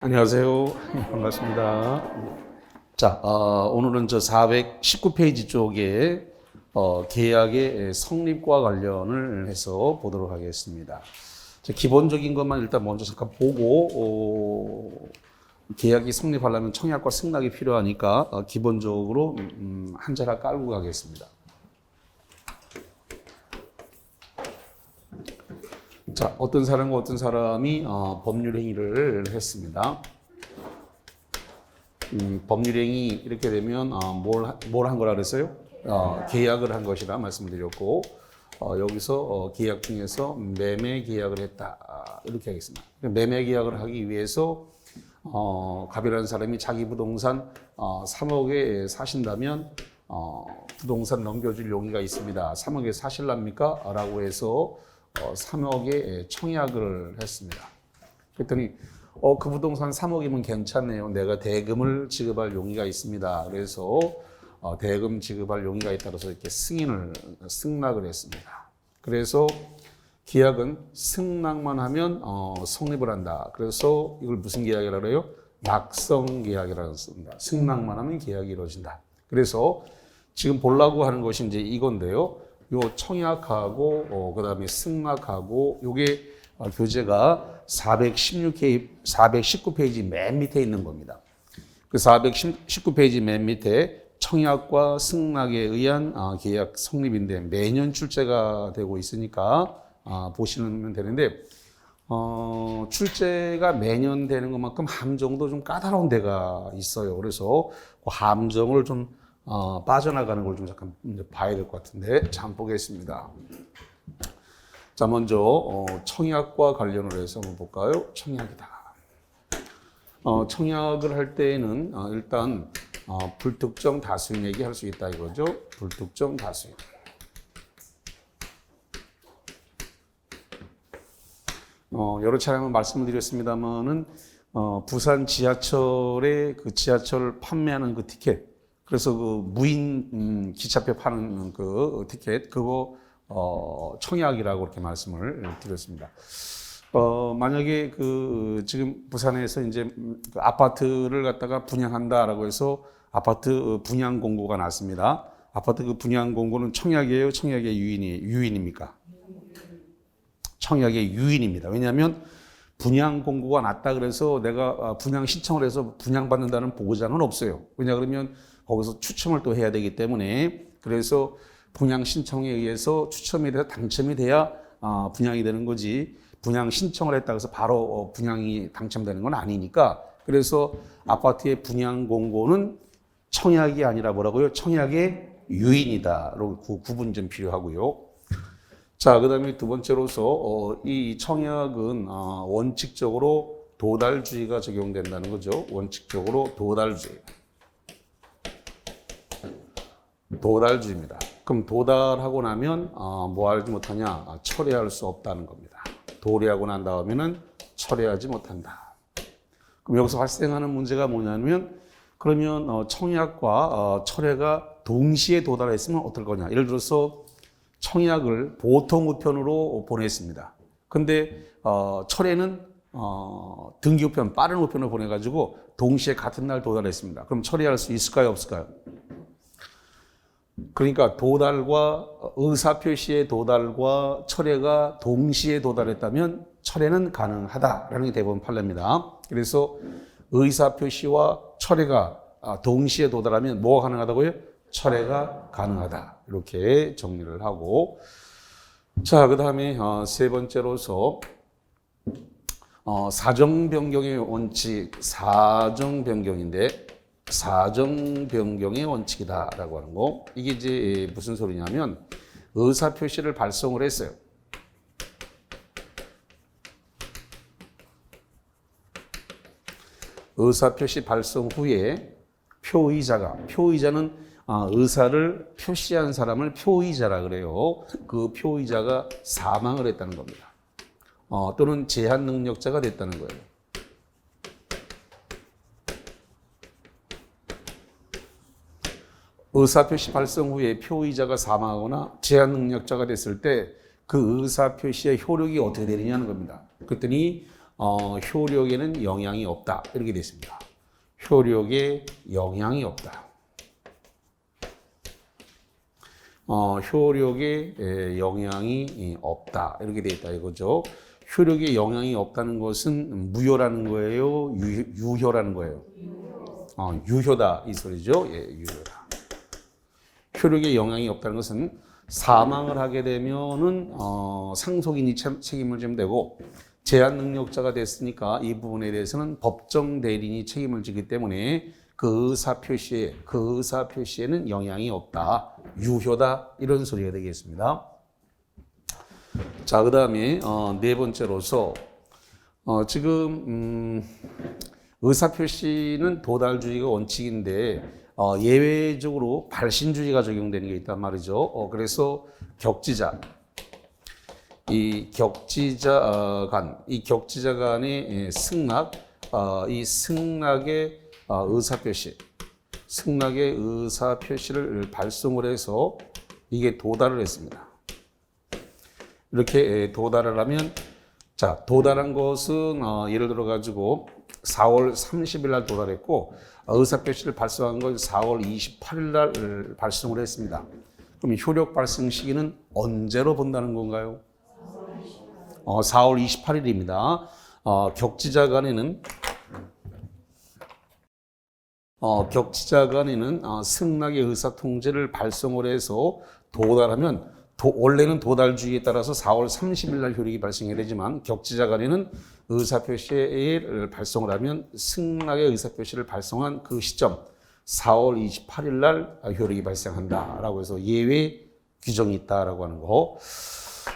안녕하세요. 반갑습니다. 자, 오늘은 저 419페이지 쪽에 계약의 성립과 관련을 해서 보도록 하겠습니다. 기본적인 것만 일단 먼저 잠깐 보고, 계약이 성립하려면 청약과 승낙이 필요하니까 기본적으로 한 자락 깔고 가겠습니다. 자, 어떤 사람과 어떤 사람이 법률 행위를 했습니다. 법률행위 이렇게 되면 뭘 한 거라 그랬어요? 계약을 한 것이라 말씀드렸고, 여기서 계약 중에서 매매 계약을 했다 이렇게 하겠습니다. 매매 계약을 하기 위해서 갑이라는 사람이 자기 부동산 3억에 사신다면 부동산 넘겨줄 용의가 있습니다. 3억에 사실랍니까? 라고 해서 3억에 청약을 했습니다. 그랬더니 그 부동산 3억이면 괜찮네요. 내가 대금을 지급할 용의가 있습니다. 그래서 대금 지급할 용의가 있다고 이렇게 승낙을 했습니다. 그래서 계약은 승낙만 하면 성립을 한다. 그래서 이걸 무슨 계약이라고 해요? 약성 계약이라고 씁니다. 승낙만 하면 계약이 이루어진다. 그래서 지금 보려고 하는 것이 이제 이건데요. 요 청약하고 그다음에 승낙하고 요게 교재가 419페이지 맨 밑에 있는 겁니다. 그 419페이지 맨 밑에 청약과 승낙에 의한 계약 성립인데 매년 출제가 되고 있으니까 보시면 되는데 출제가 매년 되는 것만큼 함정도 좀 까다로운 데가 있어요. 그래서 그 함정을 좀 빠져나가는 걸 좀 잠깐 봐야 될 것 같은데 자, 한번 보겠습니다. 자, 먼저 청약과 관련을 해서 한번 볼까요? 청약이다. 청약을 할 때에는 일단 불특정 다수인 얘기할 수 있다 이거죠. 불특정 다수인. 여러 차례 한번 말씀을 드렸습니다만은 부산 지하철의 그 지하철 판매하는 그 티켓, 그래서 그 무인 기차표 파는 그 티켓 그거 청약이라고 이렇게 말씀을 드렸습니다. 만약에 그 지금 부산에서 이제 그 아파트를 갖다가 분양한다라고 해서 아파트 분양 공고가 났습니다. 아파트 그 분양 공고는 청약이에요, 청약의 유인입니까? 청약의 유인입니다. 왜냐하면 분양 공고가 났다 그래서 내가 분양 신청을 해서 분양받는다는 보장은 없어요. 왜냐 그러면 거기서 추첨을 또 해야 되기 때문에 그래서 분양 신청에 의해서 추첨이 돼서 당첨이 돼야 분양이 되는 거지 분양 신청을 했다고 해서 바로 분양이 당첨되는 건 아니니까 그래서 아파트의 분양 공고는 청약이 아니라 뭐라고요? 청약의 유인이다. 그 구분이 좀 필요하고요. 자, 그 다음에 두 번째로서 이 청약은 원칙적으로 도달주의가 적용된다는 거죠. 원칙적으로 도달주의입니다. 그럼 도달하고 나면 뭐 하지 못하냐? 철회할 수 없다는 겁니다. 도래하고 난 다음에는 철회하지 못한다. 그럼 여기서 발생하는 문제가 뭐냐면 그러면 청약과 철회가 동시에 도달했으면 어떨 거냐? 예를 들어서 청약을 보통 우편으로 보냈습니다. 근데 철회는 등기 우편, 빠른 우편으로 보내가지고 동시에 같은 날 도달했습니다. 그럼 처리할 수 있을까요, 없을까요? 그러니까 도달과 의사표시의 도달과 철회가 동시에 도달했다면 철회는 가능하다라는 게 대법원 판례입니다. 그래서 의사표시와 철회가 동시에 도달하면 뭐가 가능하다고요? 철회가 가능하다. 이렇게 정리를 하고 자, 그 다음에 세 번째로서 사정변경의 원칙, 사정변경인데 사정변경의 원칙이다라고 하는 거. 이게 이제 무슨 소리냐면 의사표시를 발송을 했어요. 의사표시 발송 후에 표의자는 의사를 표시한 사람을 표의자라 그래요. 그 표의자가 사망을 했다는 겁니다. 또는 제한 능력자가 됐다는 거예요. 의사표시 발송 후에 표의자가 사망하거나 제한 능력자가 됐을 때 그 의사표시의 효력이 어떻게 되느냐는 겁니다. 그랬더니 효력에는 영향이 없다. 이렇게 되어 있습니다. 효력에 영향이 없다. 효력에 영향이 없다. 이렇게 되어 있다 이거죠. 효력에 영향이 없다는 것은 무효라는 거예요? 유효라는 거예요? 유효다 이 소리죠. 예, 유효다. 효력에 영향이 없다는 것은 사망을 하게 되면은 상속인이 책임을 지면 되고 제한 능력자가 됐으니까 이 부분에 대해서는 법정 대리인이 책임을 지기 때문에 그 의사 표시에는 영향이 없다. 유효다. 이런 소리가 되겠습니다. 자, 그다음에 네 번째로서 지금 의사 표시는 도달주의가 원칙인데 예외적으로 발신주의가 적용되는 게 있단 말이죠. 그래서 이 격지자 간의 승낙, 이 승낙의 의사 표시를 발송을 해서 이게 도달을 했습니다. 이렇게 도달을 하면, 자, 도달한 것은 예를 들어 가지고 4월 30일 날 도달했고 의사 표시를 발송한 건 4월 28일 날 발송을 했습니다. 그럼 효력 발생 시기는 언제로 본다는 건가요? 4월 28일입니다. 격지자 간에는 승낙의 의사 통지를 발송을 해서 도달하면 원래는 도달주의에 따라서 4월 30일 날 효력이 발생해야 되지만 격지자 간에는 의사표시를 발송을 하면 승낙의 의사표시를 발송한 그 시점 4월 28일 날 효력이 발생한다라고 해서 예외 규정이 있다라고 하는 거.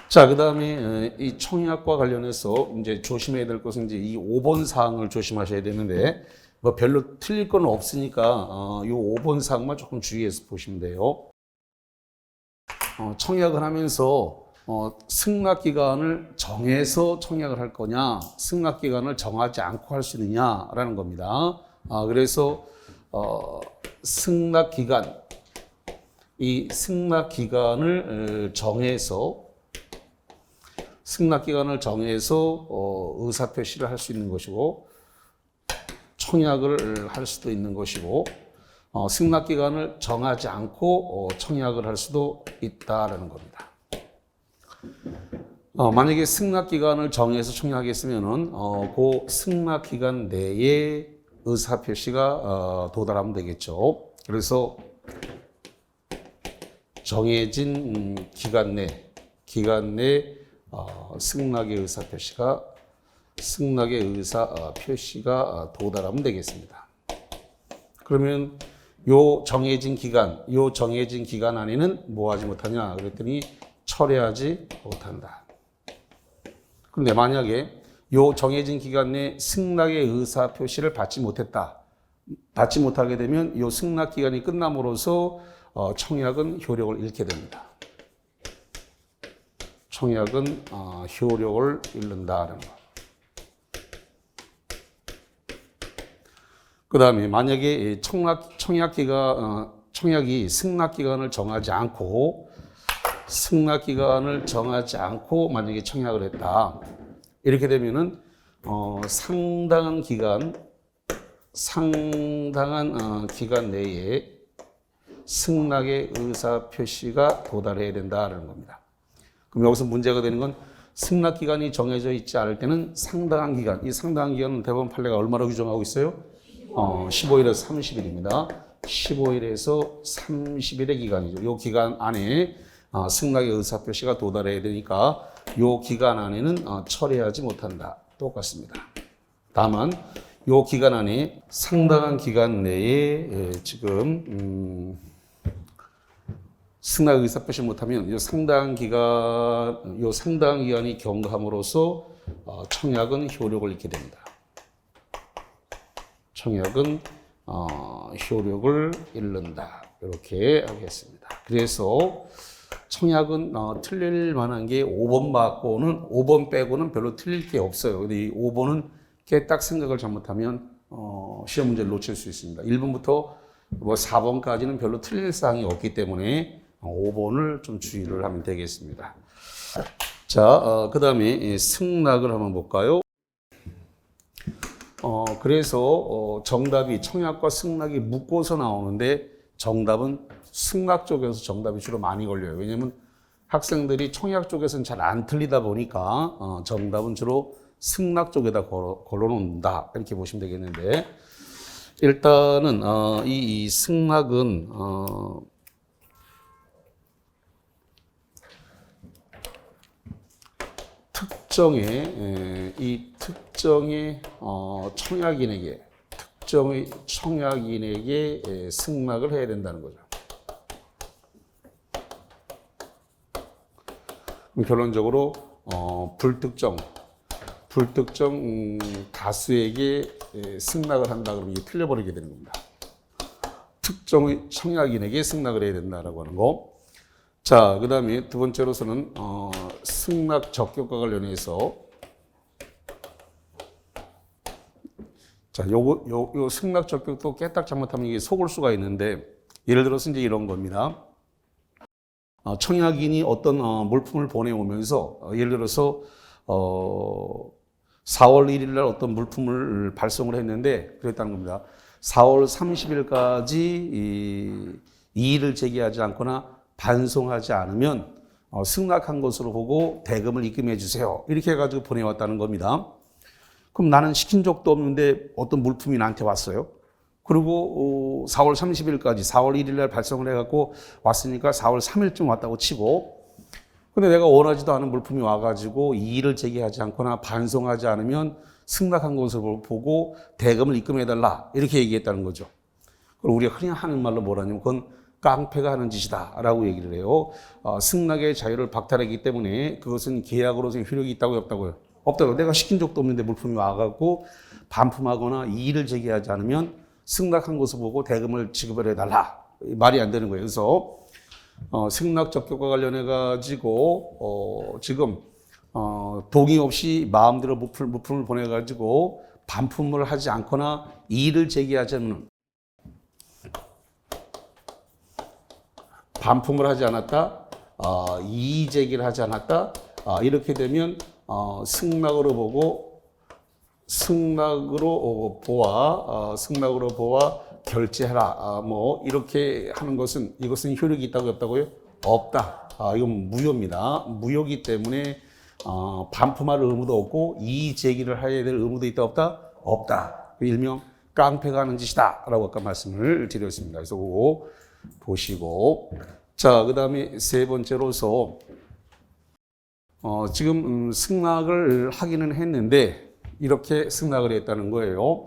자, 그다음에 이 청약과 관련해서 이제 조심해야 될 것은 이제 이 5번 사항을 조심하셔야 되는데 뭐 별로 틀릴 건 없으니까 이 5번 사항만 조금 주의해서 보시면 돼요. 청약을 하면서 승낙기간을 정해서 청약을 할 거냐, 승낙기간을 정하지 않고 할 수 있느냐라는 겁니다. 그래서 이 승낙기간을 정해서 의사표시를 할 수 있는 것이고 청약을 할 수도 있는 것이고 승낙기간을 정하지 않고 청약을 할 수도 있다라는 겁니다. 만약에 승낙기간을 정해서 청약했으면은 그 승낙기간 내에 의사표시가 도달하면 되겠죠. 그래서 정해진 기간 내 승낙의 의사표시가 도달하면 되겠습니다. 그러면 요 정해진 기간 안에는 뭐 하지 못하냐 그랬더니 철회하지 못한다. 그런데 만약에 요 정해진 기간 내 승낙의 의사 표시를 받지 못하게 되면 요 승낙 기간이 끝남으로써 청약은 효력을 잃게 됩니다. 청약은 효력을 잃는다는 거. 그 다음에 만약에 청약이 승낙 기간을 정하지 않고 만약에 청약을 했다. 이렇게 되면은 상당한 기간 내에 승낙의 의사 표시가 도달해야 된다는 겁니다. 그럼 여기서 문제가 되는 건 승낙 기간이 정해져 있지 않을 때는 상당한 기간, 이 상당한 기간은 대법원 판례가 얼마로 규정하고 있어요? 15일에서 30일입니다. 15일에서 30일의 기간이죠. 이 기간 안에 승낙의 의사표시가 도달해야 되니까 이 기간 안에는 철회하지 못한다. 똑같습니다. 다만 이 기간 안에 상당한 기간 내에 지금 승낙 의사표시 못하면 이 상당한 기간이 경과함으로써 청약은 효력을 잃게 됩니다. 청약은 효력을 잃는다. 이렇게 하겠습니다. 그래서 청약은 틀릴 만한 게 5번 빼고는 별로 틀릴 게 없어요. 근데 이 5번은 딱 생각을 잘못하면 시험 문제를 놓칠 수 있습니다. 1번부터 4번까지는 별로 틀릴 사항이 없기 때문에 5번을 좀 주의를 하면 되겠습니다. 자, 그 다음에 승낙을 한번 볼까요? 그래서 정답이 청약과 승낙이 묶어서 나오는데 정답은 승낙 쪽에서 정답이 주로 많이 걸려요. 왜냐하면 학생들이 청약 쪽에서는 잘 안 틀리다 보니까 정답은 주로 승낙 쪽에다 걸어놓는다 이렇게 보시면 되겠는데 일단은 이 승낙은 특정의 청약인에게 승낙을 해야 된다는 거죠. 결론적으로 불특정 다수에게 승낙을 한다 그러면 이게 틀려버리게 되는 겁니다. 특정의 청약인에게 승낙을 해야 된다라고 하는 거. 자, 그 다음에 두 번째로서는 승낙 적격과 관련해서 자, 요 승낙 적격도 깨딱 잘못하면 이게 속을 수가 있는데 예를 들어서 이제 이런 겁니다. 청약인이 어떤 물품을 보내오면서 예를 들어서 4월 1일 날 어떤 물품을 발송을 했는데 그랬다는 겁니다. 4월 30일까지 이의를 제기하지 않거나 반송하지 않으면 승낙한 것으로 보고 대금을 입금해 주세요. 이렇게 해가지고 보내왔다는 겁니다. 그럼 나는 시킨 적도 없는데 어떤 물품이 나한테 왔어요. 그리고 4월 30일까지 4월 1일 날 발송을 해갖고 왔으니까 4월 3일쯤 왔다고 치고 근데 내가 원하지도 않은 물품이 와가지고 이의를 제기하지 않거나 반송하지 않으면 승낙한 것으로 보고 대금을 입금해달라 이렇게 얘기했다는 거죠. 그리고 우리가 흔히 하는 말로 뭐라냐면 그건 깡패가 하는 짓이다 라고 얘기를 해요. 승낙의 자유를 박탈했기 때문에 그것은 계약으로서 효력이 있다고요 없다고요? 없다고요. 내가 시킨 적도 없는데 물품이 와갖고 반품하거나 이의를 제기하지 않으면 승낙한 것을 보고 대금을 지급을 해달라. 말이 안 되는 거예요. 그래서 승낙 적격과 관련해 가지고 지금 동의 없이 마음대로 물품을 보내 가지고 반품을 하지 않거나 이의를 제기하지 않는 반품을 하지 않았다, 이의 제기를 하지 않았다, 이렇게 되면 승낙으로 보아 결제하라. 뭐 이렇게 하는 것은 이것은 효력이 있다고 없다고요? 없다. 이건 무효입니다. 무효기 때문에 반품할 의무도 없고 이의 제기를 해야 될 의무도 있다 없다? 없다. 일명 깡패가 하는 짓이다라고 아까 말씀을 드렸습니다. 그래서 그거 보시고 자, 그다음에 세 번째로서 지금 승낙을 하기는 했는데 이렇게 승낙을 했다는 거예요.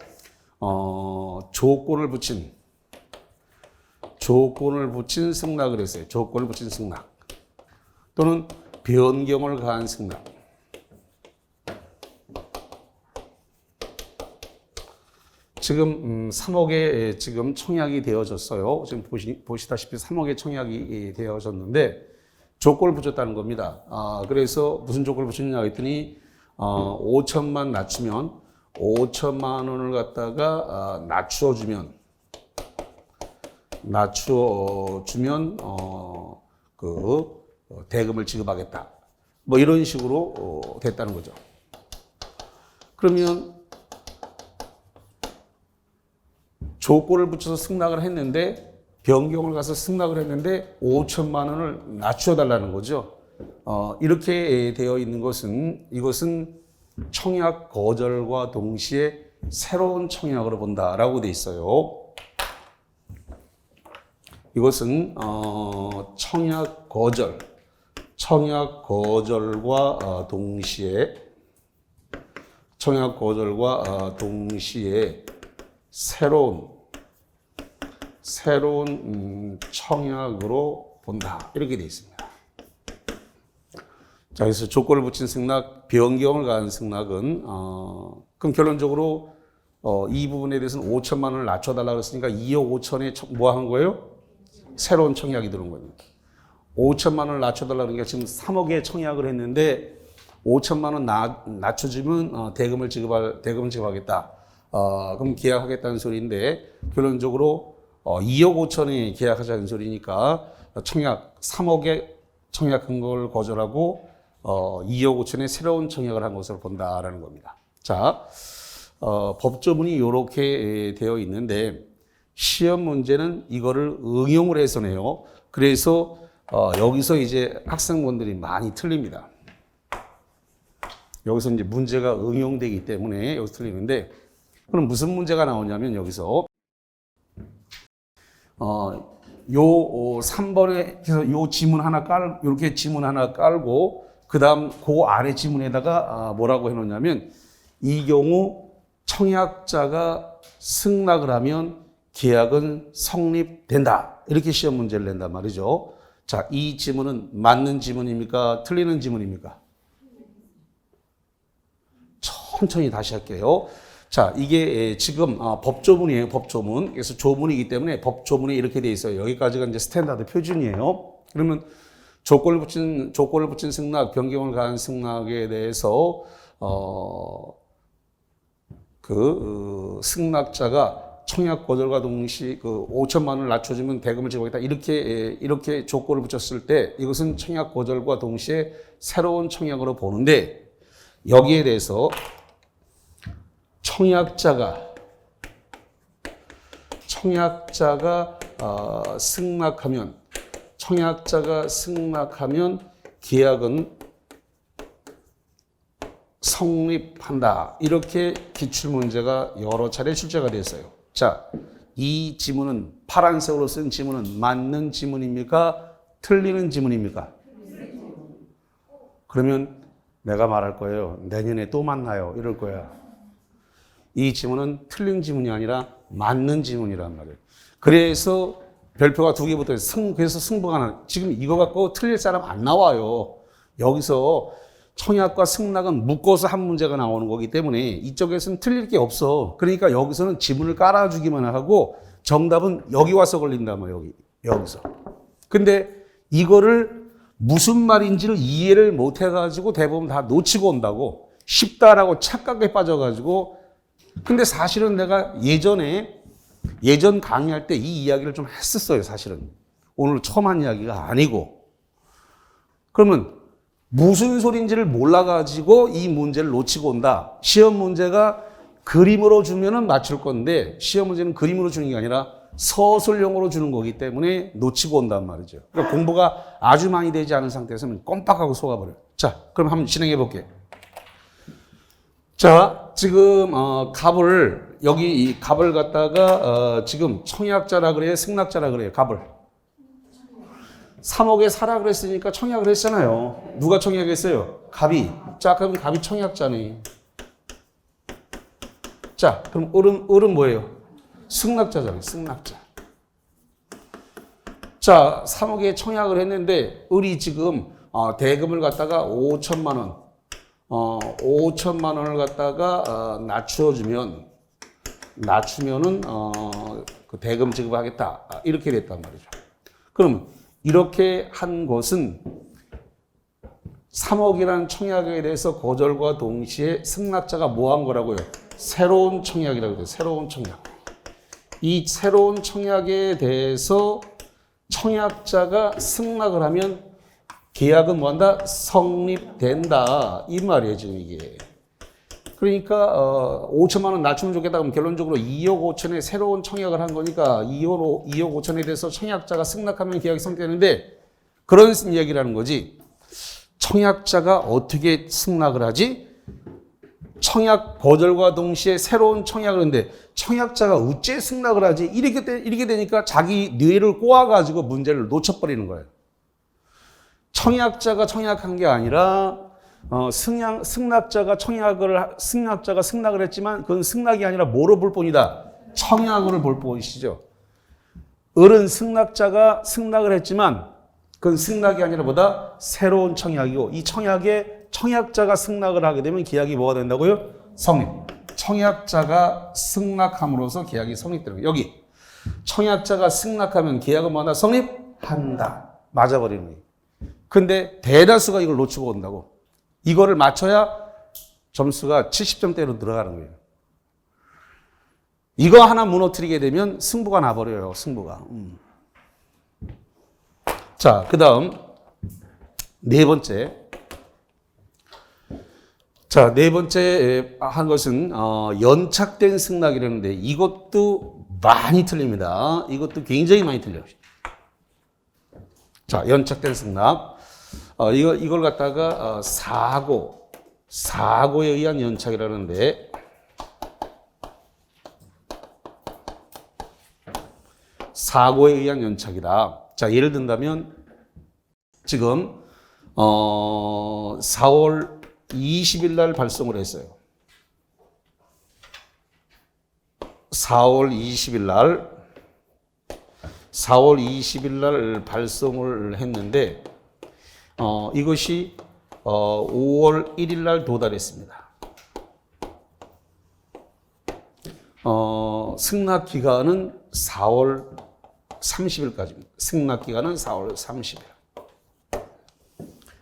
조건을 붙인 승낙을 했어요. 조건을 붙인 승낙 또는 변경을 가한 승낙. 지금 3억에 지금 청약이 되어졌어요. 지금 보시다시피 3억의 청약이 되어졌는데 조건을 붙였다는 겁니다. 그래서 무슨 조건을 붙였냐 했더니 5천만 낮추면 5천만 원을 갖다가 낮추어주면 대금을 지급하겠다. 뭐 이런 식으로 됐다는 거죠. 그러면 조건을 붙여서 승낙을 했는데 변경을 가서 승낙을 했는데 5천만 원을 낮추어 달라는 거죠. 이렇게 되어 있는 것은 이것은 청약 거절과 동시에 새로운 청약으로 본다라고 돼 있어요. 이것은 청약 거절과 동시에 새로운 청약으로 본다 이렇게 돼 있습니다. 자, 그래서 조건을 붙인 승낙, 변경을 가한 승낙은 그럼 결론적으로 이 부분에 대해서는 5천만 원을 낮춰달라고 했으니까 2억 5천에 뭐 한 거예요? 새로운 청약이 들어온 겁니다. 5천만 원을 낮춰달라고 하니까 지금 3억에 청약을 했는데 5천만 원 낮춰주면 대금을 지급하겠다. 그럼 계약하겠다는 소리인데 결론적으로 2억 5천에 계약하자는 소리니까 3억에 청약한 걸 거절하고 2억 5천에 새로운 청약을 한 것으로 본다라는 겁니다. 자, 법조문이 이렇게 되어 있는데 시험 문제는 이거를 응용을 해서 내요. 그래서 여기서 이제 학생분들이 많이 틀립니다. 여기서 이제 문제가 응용되기 때문에 여기서 틀리는데 그럼 무슨 문제가 나오냐면 여기서 요 3번에 그래서 요 지문 하나 이렇게 지문 하나 깔고 그다음 그 아래 지문에다가 뭐라고 해놓냐면 이 경우 청약자가 승낙을 하면 계약은 성립된다. 이렇게 시험 문제를 낸단 말이죠. 자, 이 지문은 맞는 지문입니까? 틀리는 지문입니까? 천천히 다시 할게요. 자, 이게 지금 법조문이에요. 법조문. 그래서 조문이기 때문에 법조문이 이렇게 돼 있어요. 여기까지가 이제 스탠다드 표준이에요. 그러면 조건을 붙인 승낙, 변경을 가한 승낙에 대해서 승낙자가 청약 거절과 동시에 5천만 원을 낮춰주면 대금을 지급하겠다. 이렇게 조건을 붙였을 때 이것은 청약 거절과 동시에 새로운 청약으로 보는데 여기에 대해서 청약자가 승낙하면 계약은 성립한다. 이렇게 기출문제가 여러 차례 출제가 됐어요. 자, 이 지문은 파란색으로 쓴 지문은 맞는 지문입니까? 틀리는 지문입니까? 그러면 내가 말할 거예요. 내년에 또 만나요. 이럴 거야. 이 지문은 틀린 지문이 아니라 맞는 지문이란 말이에요. 그래서 별표가 2개 붙어 있어요. 그래서 승부가 나. 지금 이거 갖고 틀릴 사람 안 나와요. 여기서 청약과 승낙은 묶어서 한 문제가 나오는 거기 때문에 이쪽에서는 틀릴 게 없어. 그러니까 여기서는 지문을 깔아주기만 하고 정답은 여기 와서 걸린다. 여기서. 근데 이거를 무슨 말인지를 이해를 못 해가지고 대부분 다 놓치고 온다고. 쉽다라고 착각에 빠져가지고. 근데 사실은 내가 예전 강의할 때 이 이야기를 좀 했었어요. 사실은. 오늘 처음 한 이야기가 아니고. 그러면 무슨 소리인지를 몰라가지고 이 문제를 놓치고 온다. 시험 문제가 그림으로 주면은 맞출 건데 시험 문제는 그림으로 주는 게 아니라 서술형으로 주는 거기 때문에 놓치고 온단 말이죠. 그러니까 공부가 아주 많이 되지 않은 상태에서는 껌빡하고 속아버려요. 자, 그럼 한번 진행해 볼게요. 자, 지금 여기 이 갑을 갖다가 지금 청약자라 그래요, 승낙자라 그래요, 갑을. 3억에 사라 그랬으니까 청약을 했잖아요. 누가 청약했어요? 갑이. 자, 그럼 갑이 청약자네. 자, 그럼 을은 뭐예요? 승낙자잖아요. 승낙자. 자, 3억에 청약을 했는데 을이 지금 대금을 갖다가 5천만 원, 5천만 원을 갖다가 낮추면은 그 대금 지급하겠다. 이렇게 됐단 말이죠. 그럼 이렇게 한 것은 3억이라는 청약에 대해서 거절과 동시에 승낙자가 뭐 한 거라고요? 새로운 청약이라고 해요. 새로운 청약. 이 새로운 청약에 대해서 청약자가 승낙을 하면 계약은 뭐한다? 성립된다. 이 말이에요, 지금 이게. 그러니까 5천만 원 낮추면 좋겠다. 그럼 결론적으로 2억 5천에 새로운 청약을 한 거니까 2억 5천에 대해서 청약자가 승낙하면 계약이 성립되는데 그런 이야기라는 거지. 청약자가 어떻게 승낙을 하지? 청약 거절과 동시에 새로운 청약을 하는데 청약자가 어째 승낙을 하지? 이렇게 되니까 자기 뇌를 꼬아가지고 문제를 놓쳐버리는 거예요. 청약자가 청약한 게 아니라 승낙자가 승낙을 했지만 그건 승낙이 아니라 뭐로 볼 뿐이다? 청약으로 볼 뿐이시죠. 을은 승낙자가 승낙을 했지만 그건 승낙이 아니라 뭐다? 새로운 청약이고 이 청약에 청약자가 승낙을 하게 되면 계약이 뭐가 된다고요? 성립. 청약자가 승낙함으로써 계약이 성립되는 거예요. 여기 청약자가 승낙하면 계약은 뭐다? 성립한다. 맞아버리는 거예요. 근데 대다수가 이걸 놓치고 온다고. 이거를 맞춰야 점수가 70점대로 들어가는 거예요. 이거 하나 무너뜨리게 되면 승부가 나버려요. 승부가. 자, 그 다음 네 번째. 자, 네 번째 한 것은 연착된 승낙이라는데 이것도 많이 틀립니다. 이것도 굉장히 많이 틀려요. 자, 연착된 승낙. 이걸 갖다가 사고에 의한 연착이라는데 사고에 의한 연착이다. 자, 예를 든다면 지금 4월 20일 날 발송을 했어요. 4월 20일 날 발송을 했는데 이것이 5월 1일 날 도달했습니다. 승낙 기간은 4월 30일까지입니다. 승낙 기간은 4월 30일.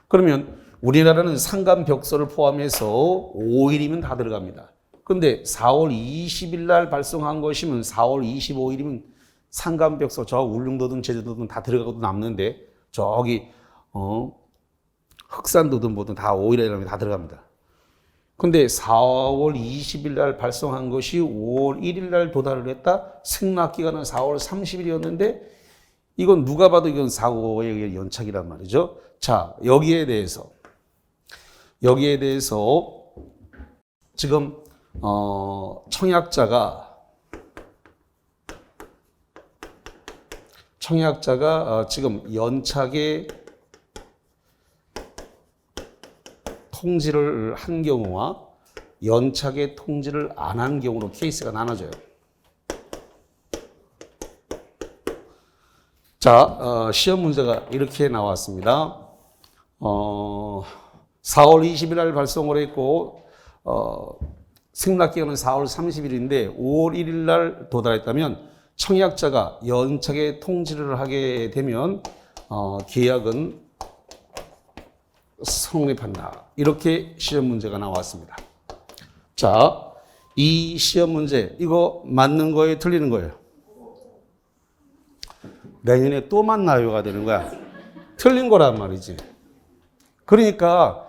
그러면 우리나라는 상간 벽서를 포함해서 5일이면 다 들어갑니다. 그런데 4월 20일 날 발송한 것이면 4월 25일이면 상간 벽서 저 울릉도든 제주도든 다 들어가고 남는데 저기 흑산도든 뭐든 다 5일이라면 다 들어갑니다. 근데 4월 20일 날 발송한 것이 5월 1일 날 도달을 했다. 승낙 기간은 4월 30일이었는데 이건 누가 봐도 이건 사고에 의한 연착이란 말이죠. 자, 여기에 대해서 지금 청약자가 지금 연착의 통지를 한 경우와 연착의 통지를 안 한 경우로 케이스가 나눠져요. 자, 시험 문제가 이렇게 나왔습니다. 4월 20일 날 발송을 했고 승낙기간은 4월 30일인데 5월 1일 날 도달했다면 청약자가 연착의 통지를 하게 되면 계약은 성립한다. 이렇게 시험 문제가 나왔습니다. 자, 이 시험 문제 이거 맞는 거예요? 틀리는 거예요? 내년에 또 만나요가 되는 거야. 틀린 거란 말이지. 그러니까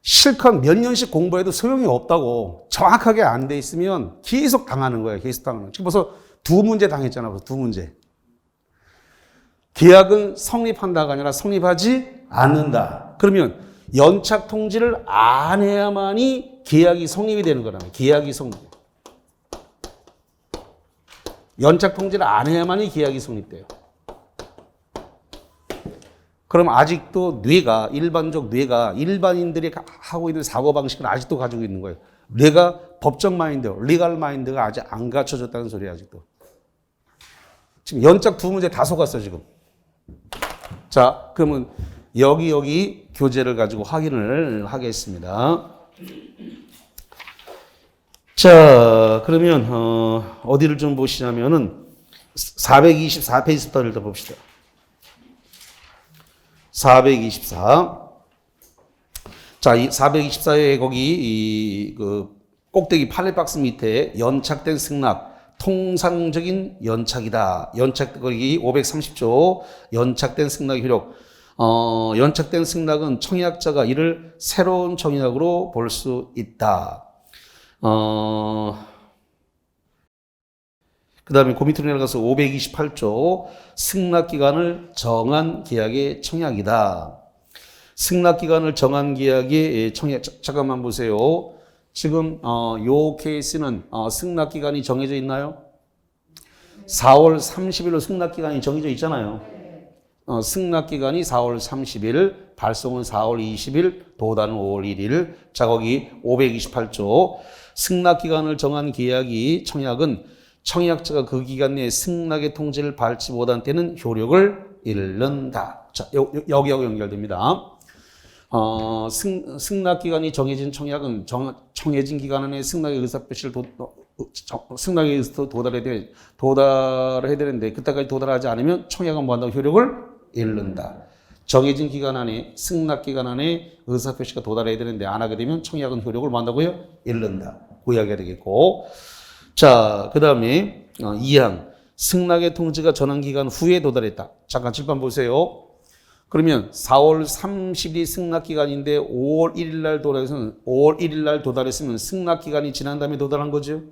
실컷 몇 년씩 공부해도 소용이 없다고. 정확하게 안 돼 있으면 계속 당하는 거예요. 계속 당하는 거예요. 지금 벌써 2문제 당했잖아. 벌써 2문제. 계약은 성립한다가 아니라 성립하지 않는다. 그러면 연착 통지를 안 해야만이 계약이 성립이 되는 거라며. 계약이 성립. 연착 통지를 안 해야만이 계약이 성립돼요. 그럼 아직도 일반적 뇌가 일반인들이 하고 있는 사고방식을 아직도 가지고 있는 거예요. 뇌가 법적 마인드, 리갈 마인드가 아직 안 갖춰졌다는 소리예요, 아직도. 지금 연착 2문제 다 속았어, 지금. 자, 그러면 여기 교재를 가지고 확인을 하겠습니다. 자, 그러면 어디를 좀 보시냐면은 424페이지부터 읽어봅시다. 424. 자, 이 424에 거기 그 꼭대기 팔레박스 밑에 연착된 승낙, 통상적인 연착이다. 연착 거기 530조 연착된 승낙 효력. 연착된 승낙은 청약자가 이를 새로운 청약으로 볼 수 있다. 그 다음에 그 밑으로 내려가서 528조 승낙기간을 정한 계약의 청약이다. 승낙기간을 정한 계약의 청약. 잠깐만 보세요. 지금 요 케이스는 승낙기간이 정해져 있나요? 4월 30일로 승낙기간이 정해져 있잖아요. 승낙기간이 4월 30일, 발송은 4월 20일, 도달은 5월 1일. 자, 거기 528조 승낙기간을 정한 계약이 청약은 청약자가 그 기간 내에 승낙의 통지를 받지 못한 때는 효력을 잃는다. 자, 여기하고 연결됩니다. 승낙기간이 정해진 청약은 정해진 기간 안에 승낙의 의사표시를 승낙의 의사도 도달해야 되는데 그때까지 도달하지 않으면 청약은 뭐한다고 효력을 잃는다. 정해진 기간 안에 승낙기간 안에 의사표시가 도달해야 되는데 안 하게 되면 청약은 효력을 뭐한다고요? 잃는다. 그 이야기가 되겠고. 자, 그 다음에 2항 승낙의 통지가 전환기간 후에 도달했다. 잠깐 칠판 보세요. 그러면 4월 30일이 승낙기간인데 5월 1일 날 도달했으면 승낙기간이 지난 다음에 도달한 거죠.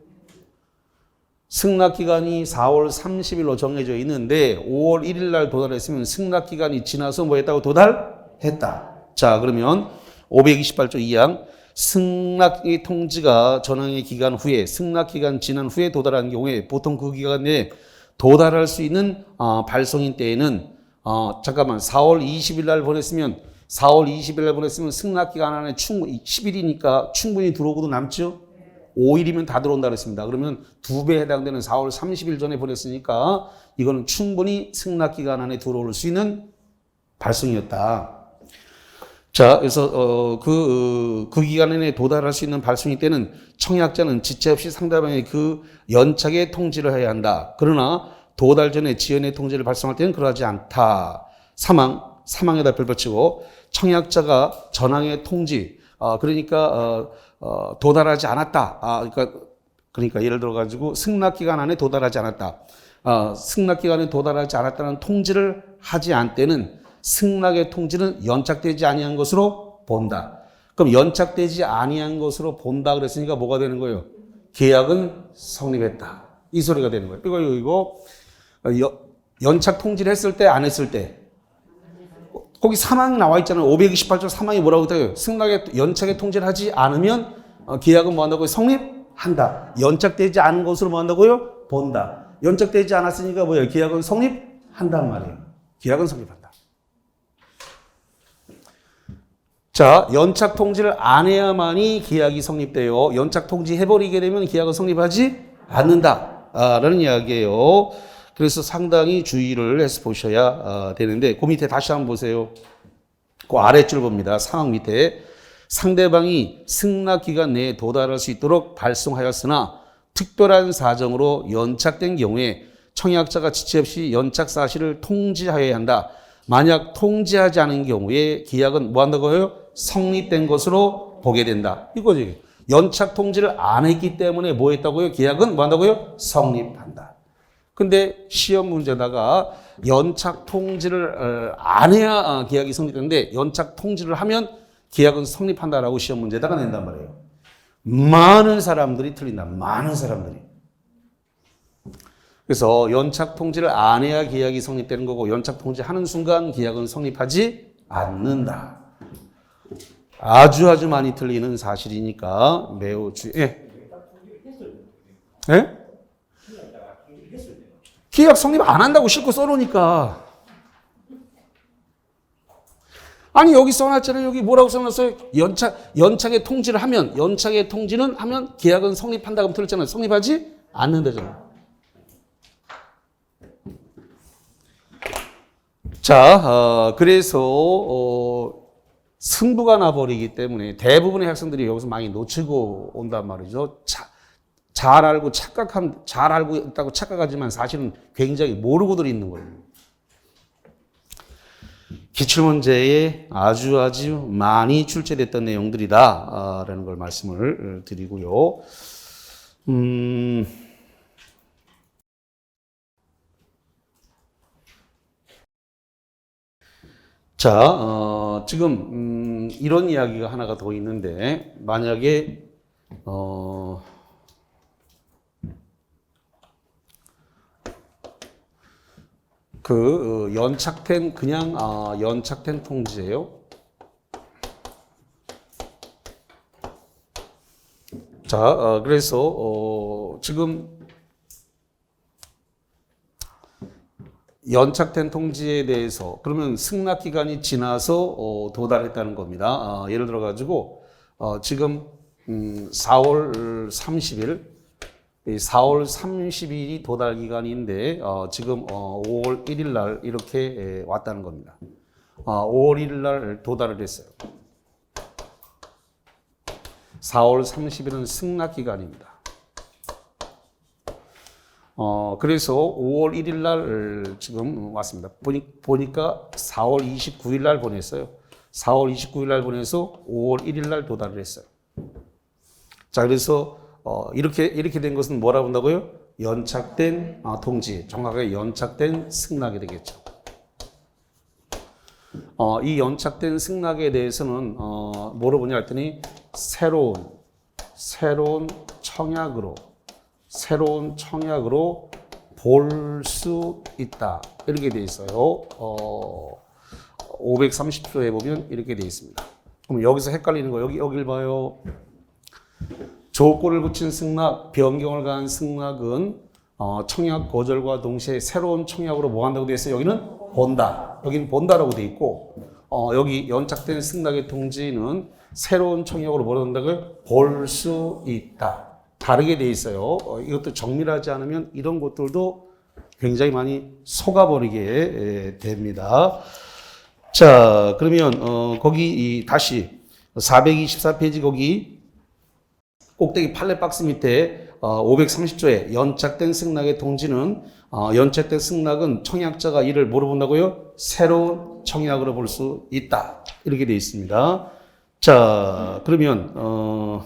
승낙기간이 4월 30일로 정해져 있는데 5월 1일 날 도달했으면 승낙기간이 지나서 뭐 했다고? 도달했다. 자, 그러면 528조 2항 승낙의 통지가 전항의 기간 후에 승낙기간 지난 후에 도달한 경우에 보통 그 기간 내에 도달할 수 있는 발송인 때에는 4월 20일 날 보냈으면 4월 20일 날 보냈으면 승낙기간 안에 충분히 10일이니까 충분히 들어오고도 남죠. 5일이면 다 들어온다 그랬습니다. 그러면 2배 해당되는 4월 30일 전에 보냈으니까 이거는 충분히 승낙기간 안에 들어올 수 있는 발송이었다. 자, 그래서 그 기간 내에 도달할 수 있는 발송일 때는 청약자는 지체 없이 상대방의 그 연착에 통지를 해야 한다. 그러나 도달 전에 지연의 통지를 발송할 때는 그러하지 않다. 사망에다 별 붙이고 청약자가 전항의 통지, 그러니까 도달하지 않았다. 그러니까 예를 들어 가지고 승낙기간 안에 도달하지 않았다. 승낙기간에 도달하지 않았다는 통지를 하지 않을 때는 승낙의 통지는 연착되지 아니한 것으로 본다. 그럼 연착되지 아니한 것으로 본다 그랬으니까 뭐가 되는 거예요? 계약은 성립했다. 이 소리가 되는 거예요. 이거 연착 통지를 했을 때 안 했을 때 거기 사망이 나와 있잖아요. 528조 사망이 뭐라고 돼요? 승낙의 연착의 통지를 하지 않으면 계약은 뭐 한다고요? 성립한다. 연착되지 않은 것으로 뭐 한다고요? 본다. 연착되지 않았으니까 뭐예요? 계약은 성립한단 말이에요. 계약은 성립한다. 자, 연착 통지를 안 해야만이 계약이 성립돼요. 연착 통지 해버리게 되면 계약은 성립하지 않는다. 라는 이야기예요. 그래서 상당히 주의를 해서 보셔야 되는데, 그 밑에 다시 한번 보세요. 그 아랫줄 봅니다. 상황 밑에. 상대방이 승낙기간 내에 도달할 수 있도록 발송하였으나 특별한 사정으로 연착된 경우에 청약자가 지체 없이 연착 사실을 통지하여야 한다. 만약 통지하지 않은 경우에 계약은 뭐 한다고요? 성립된 것으로 보게 된다. 이거죠. 연착 통지를 안 했기 때문에 뭐 했다고요? 계약은 뭐 한다고요? 성립한다. 근데 시험 문제다가 연착 통지를 안 해야 계약이 성립되는데 연착 통지를 하면 계약은 성립한다라고 시험 문제다가 낸단 말이에요. 많은 사람들이 틀린다. 많은 사람들이. 그래서 연착 통지를 안 해야 계약이 성립되는 거고 연착 통지하는 순간 계약은 성립하지 않는다. 아주 많이 틀리는 사실이니까 매우 주의. 예? 계약 성립 안 한다고 실컷 써놓으니까. 아니 여기 써놨잖아요. 여기 뭐라고 써놨어요? 연착의 통지를 하면 연착의 통지는 하면 계약은 성립한다고 하면 틀렸잖아요. 성립하지 않는다잖아요. 자, 그래서 승부가 나버리기 때문에 대부분의 학생들이 여기서 많이 놓치고 온단 말이죠. 잘 알고 있다고 착각하지만 사실은 굉장히 모르고들 있는 거예요. 기출문제에 아주 많이 출제됐던 내용들이다 라는 걸 말씀을 드리고요. 자, 지금 이런 이야기가 하나가 더 있는데 만약에 연착된 그냥 연착된 통지예요. 자, 그래서 지금 연착된 통지에 대해서 그러면 승낙 기간이 지나서 도달했다는 겁니다. 예를 들어 가지고 지금 4월 30일 4월 30일이 도달 기간인데 지금 5월 1일 날 이렇게 왔다는 겁니다. 5월 1일 날 도달을 했어요. 4월 30일은 승낙 기간입니다. 그래서 5월 1일 날 지금 왔습니다. 보니까 4월 29일 날 보냈어요. 4월 29일 날 보내서 5월 1일 날 도달을 했어요. 자, 그래서 이렇게 된 것은 뭐라고 한다고요? 연착된 통지, 정확하게 연착된 승낙이 되겠죠. 이 연착된 승낙에 대해서는 뭐로 보냐 했더니 새로운 청약으로 볼 수 있다. 이렇게 돼 있어요. 530조에 보면 이렇게 돼 있습니다. 그럼 여기서 헷갈리는 거 여기를 봐요. 조건을 붙인 승낙, 변경을 가한 승낙은 청약 거절과 동시에 새로운 청약으로 뭐 한다고 돼 있어요? 여기는 본다. 여기는 본다라고 돼 있고 여기 연착된 승낙의 통지는 새로운 청약으로 뭐 한다고요? 볼 수 있다. 다르게 돼 있어요. 이것도 정밀하지 않으면 이런 것들도 굉장히 많이 속아버리게 됩니다. 자, 그러면 거기 다시 424페이지 거기 꼭대기 판례 박스 밑에 530조에 연착된 승낙의 통지는 연착된 승낙은 청약자가 이를 뭐로 본다고요? 새로운 청약으로 볼 수 있다. 이렇게 되어 있습니다. 자, 그러면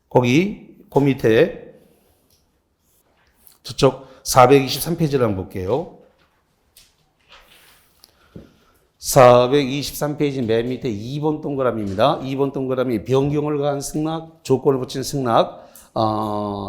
거기 그 밑에 저쪽 423페이지를 한번 볼게요. 423페이지 맨 밑에 2번 동그라미입니다. 2번 동그라미 변경을 가한 승낙, 조건을 붙인 승낙,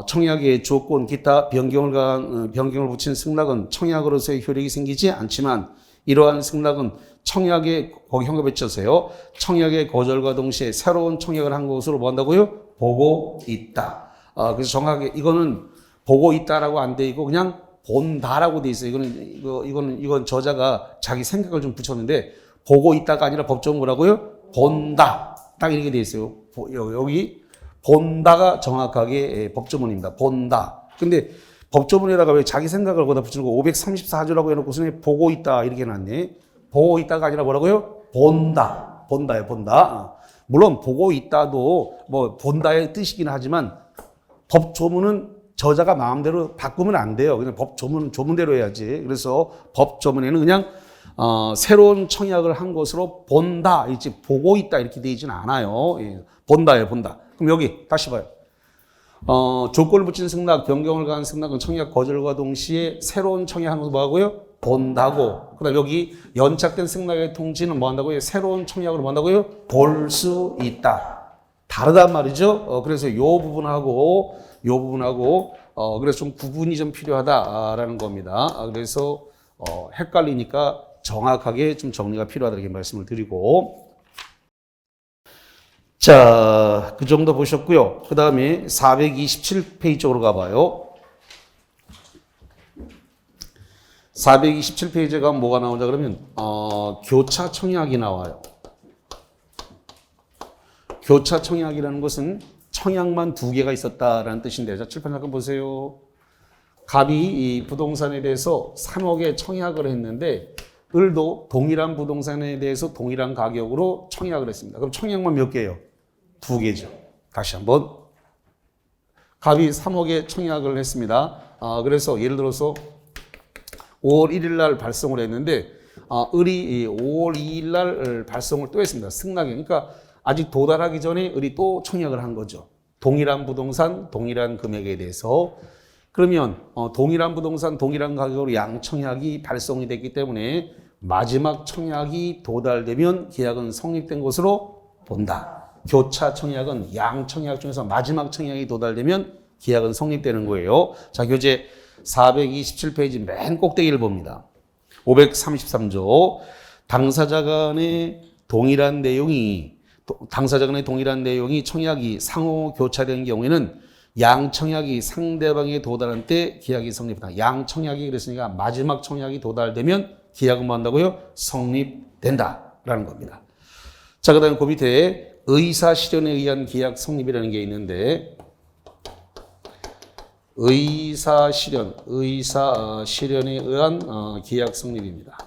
청약의 조건, 기타 변경을 붙인 승낙은 청약으로서의 효력이 생기지 않지만 이러한 승낙은 청약의 거기 현금 외쳐세요. 청약의 거절과 동시에 새로운 청약을 한 것으로 뭐 한다고요? 보고 있다. 그래서 정확하게 이거는 보고 있다라고 안 돼 있고 그냥 본다라고 돼 있어요. 이건 저자가 자기 생각을 좀 붙였는데 보고 있다가 아니라 법적으로 뭐라고요? 본다. 딱 이렇게 돼 있어요. 여기 본다가 정확하게 법조문입니다. 본다. 근데 법조문에다가 왜 자기 생각을 거기다 붙이는 거 534조라고 해놓고서 보고 있다 이렇게 해놨네. 보고 있다가 아니라 뭐라고요? 본다. 본다요, 본다. 물론 보고 있다도 뭐 본다의 뜻이긴 하지만 법조문은 저자가 마음대로 바꾸면 안 돼요. 그냥 법조문은 조문대로 해야지. 그래서 법조문에는 그냥 새로운 청약을 한 것으로 본다, 이제 보고 있다 이렇게 되어 있지는 않아요. 예, 본다예요, 본다. 그럼 여기 다시 봐요. 조건을 붙인 승낙, 변경을 가한 승낙은 청약 거절과 동시에 새로운 청약하는 것을 뭐하고요? 본다고. 그 다음 여기 연착된 승낙의 통지는 뭐 한다고요? 새로운 청약으로 뭐 한다고요? 볼 수 있다. 다르단 말이죠. 그래서 요 부분하고 그래서 좀 구분이 좀 필요하다라는 겁니다. 그래서 헷갈리니까 정확하게 좀 정리가 필요하다 이렇게 말씀을 드리고. 자, 그 정도 보셨고요. 그 다음에 427페이지 쪽으로 가봐요. 427페이지가 뭐가 나오자 그러면 교차 청약이 나와요. 교차 청약이라는 것은 청약만 2개가 있었다라는 뜻인데, 자, 칠판 잠깐 보세요. 갑이 이 부동산에 대해서 3억에 청약을 했는데 을도 동일한 부동산에 대해서 동일한 가격으로 청약을 했습니다. 그럼 청약만 몇 개예요? 2개죠. 다시 한번. 갑이 3억에 청약을 했습니다. 그래서 예를 들어서 5월 1일 날 발송을 했는데 을이 5월 2일 날 발송을 또 했습니다. 승낙에. 그러니까 아직 도달하기 전에 을이 또 청약을 한 거죠. 동일한 부동산, 동일한 금액에 대해서. 그러면 동일한 부동산, 동일한 가격으로 양청약이 발송이 됐기 때문에 마지막 청약이 도달되면 계약은 성립된 것으로 본다. 교차 청약은 양청약 중에서 마지막 청약이 도달되면 계약은 성립되는 거예요. 자, 교재 427페이지 맨 꼭대기를 봅니다. 533조. 당사자 간의 동일한 내용이 청약이 상호 교차된 경우에는 양청약이 상대방에 도달한 때 계약이 성립한다. 양청약이 그랬으니까 마지막 청약이 도달되면 계약은 뭐 한다고요? 성립된다라는 겁니다. 자, 그 다음에 그 밑에 의사실현에 의한 계약 성립이라는 게 있는데 의사실현에 의한 계약 성립입니다.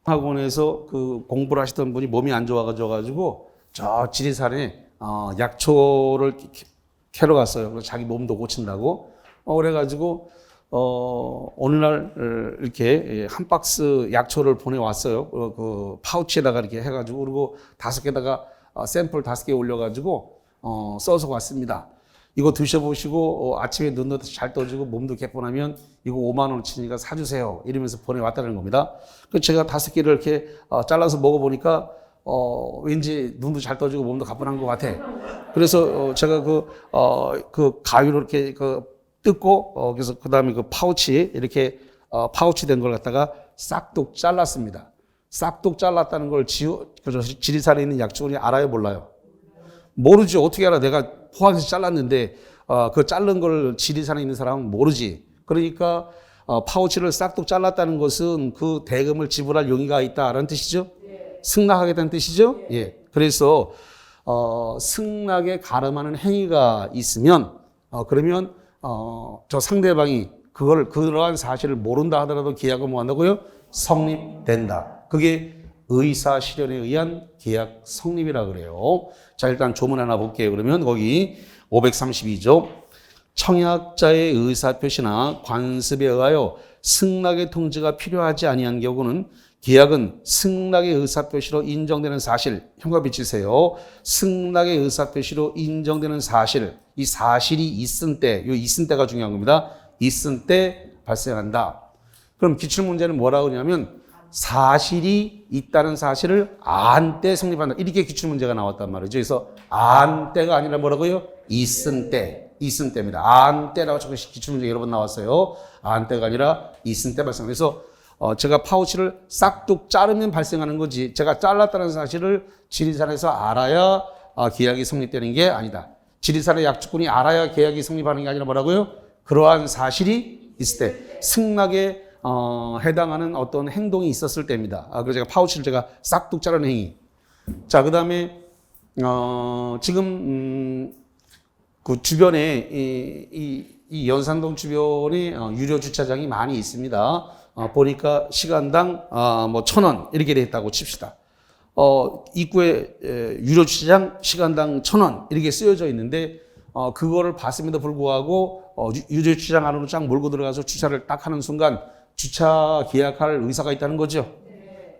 학원에서 공부를 하시던 분이 몸이 안 좋아가지고 저 지리산에 약초를 캐러 갔어요. 그래서 자기 몸도 고친다고. 그래가지고 어느 날 이렇게 한 박스 약초를 보내왔어요. 그 파우치에다가 이렇게 해가지고 그리고 5개다가 샘플 5개 올려가지고 써서 왔습니다. 이거 드셔보시고 아침에 눈도 잘 떠지고 몸도 개뻔하면 이거 5만 원어치니까 사주세요. 이러면서 보내왔다는 겁니다. 그 제가 5개를 이렇게 잘라서 먹어보니까 왠지 눈도 잘 떠지고 몸도 가뿐한 것 같아. 그래서 제가 그 가위로 이렇게 뜯고 그래서 그 다음에 그 파우치 이렇게 파우치 된 걸 갖다가 싹둑 잘랐습니다. 싹둑 잘랐다는 걸 지리산에 있는 약주원이 알아요, 몰라요? 모르죠. 어떻게 알아? 내가 포항에서 잘랐는데 그 자른 걸 지리산에 있는 사람은 모르지. 그러니까 파우치를 싹둑 잘랐다는 것은 그 대금을 지불할 용의가 있다라는 뜻이죠. 승낙하겠다는 뜻이죠. 예. 그래서 승낙에 가름하는 행위가 있으면 그러면 저 상대방이 그러한 사실을 모른다 하더라도 계약은 뭐 한다고요? 성립된다. 그게 의사 실현에 의한 계약 성립이라 그래요. 자, 일단 조문 하나 볼게요. 그러면 거기 532조. 청약자의 의사표시나 관습에 의하여 승낙의 통지가 필요하지 아니한 경우는 계약은 승낙의 의사표시로 인정되는 사실, 형과 비치세요. 승낙의 의사표시로 인정되는 사실, 이 사실이 있은 때, 이 있은 때가 중요한 겁니다. 있은 때 발생한다. 그럼 기출문제는 뭐라고 하냐면 사실이 있다는 사실을 안 때 성립한다. 이렇게 기출문제가 나왔단 말이죠. 그래서 안 때가 아니라 뭐라고요? 있은 때. 있은 때입니다. 안 때라고 기출문제 여러 번 나왔어요. 안 때가 아니라 있은 때 발생. 그래서 제가 파우치를 싹둑 자르면 발생하는 거지. 제가 잘랐다는 사실을 지리산에서 알아야 계약이 성립되는 게 아니다. 지리산의 약주권이 알아야 계약이 성립하는 게 아니라 뭐라고요? 그러한 사실이 있을 때 승낙에 해당하는 어떤 행동이 있었을 때입니다. 그래서 제가 파우치를 제가 싹둑 자르는 행위. 자, 그 다음에 지금 그 주변에 이 연산동 주변에 유료 주차장이 많이 있습니다. 보니까 시간당 뭐 1,000원 이렇게 돼 있다고 칩시다. 입구에 유료 주차장 시간당 1,000원 이렇게 쓰여져 있는데 그거를 봤음에도 불구하고 유료 주차장 안으로 쫙 몰고 들어가서 주차를 딱 하는 순간 주차 계약할 의사가 있다는 거죠.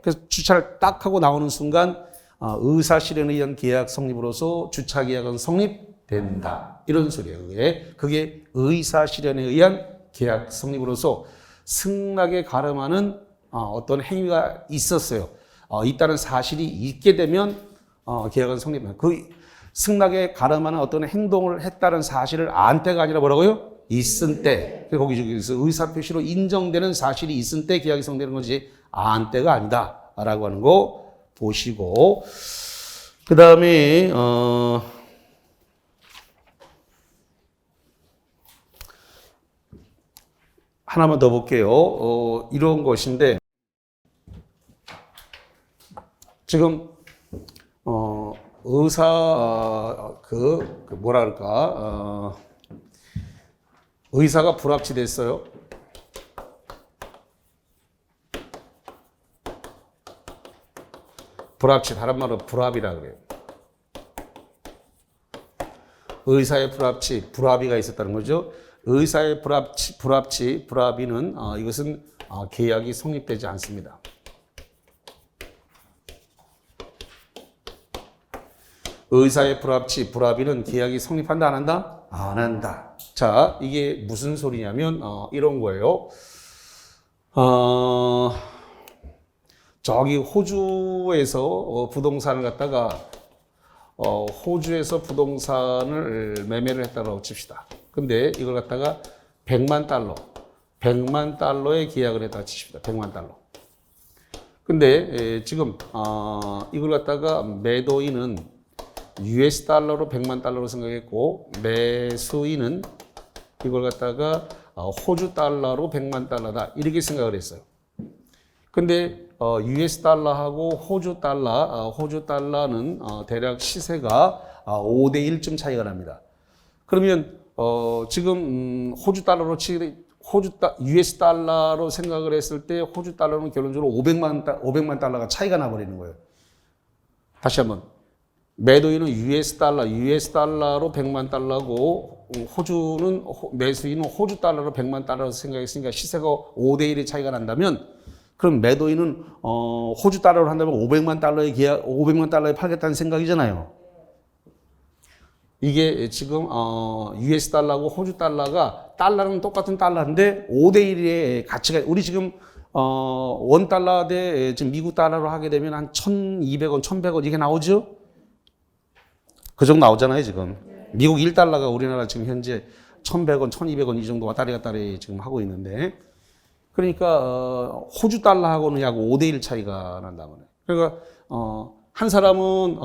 그래서 주차를 딱 하고 나오는 순간 의사 실현에 의한 계약 성립으로서 주차 계약은 성립된다. 이런 소리예요. 그게 의사 실현에 의한 계약 성립으로서 승낙에 가름하는 어떤 행위가 있었어요. 있다는 사실이 있게 되면 계약은 성립된다. 그 승낙에 가름하는 어떤 행동을 했다는 사실을 안 때가 아니라 뭐라고요? 있은 때. 거기서 의사표시로 인정되는 사실이 있은 때 계약이 성립되는 거지 안 때가 아니다 라고 하는 거 보시고, 그 다음에 하나만 더 볼게요. 이런 것인데 지금 의사 뭐라 그럴까 의사가 불합치됐어요. 불합치, 다른 말로 불합이라 그래요. 의사의 불합의가 있었다는 거죠. 의사의 불합의는 이것은 계약이 성립되지 않습니다. 의사의 불합의는 계약이 성립한다, 안 한다? 안 한다. 자, 이게 무슨 소리냐면 이런 거예요. 저기 호주에서 부동산을 갖다가 호주에서 부동산을 매매를 했다고 칩시다. 근데 이걸 갖다가 100만 달러의 계약을 했다고 칩시다. 100만 달러. 근데 지금 이걸 갖다가 매도인은 US 달러로 100만 달러로 생각했고 매수인은 이걸 갖다가 호주 달러로 100만 달러다 이렇게 생각을 했어요. 근데 US 달러하고 호주 달러는 대략 시세가 5대 1쯤 차이가 납니다. 그러면 지금 US 달러로 생각을 했을 때 호주 달러는 결론적으로 500만 달러가 차이가 나버리는 거예요. 다시 한번. 매도인은 US 달러로 100만 달러고 매수인은 호주 달러로 100만 달러로 생각했으니까 시세가 5대 1의 차이가 난다면 그럼 매도인은 호주 달러로 한다면 500만 달러에 팔겠다는 생각이잖아요. 이게 지금 US 달러하고 호주 달러가 달러는 똑같은 달러인데 5대 1의 가치가 우리 지금 원 달러 대 지금 미국 달러로 하게 되면 한 1,200원, 1,100원 이게 나오죠? 그 정도 나오잖아요, 지금. 미국 1달러가 우리나라 지금 현재 1,100원, 1,200원 이 정도 왔다리 갔다리 지금 하고 있는데 그러니까 호주 달러하고는 약 5대 1 차이가 난다는 거예요. 그러니까 한 사람은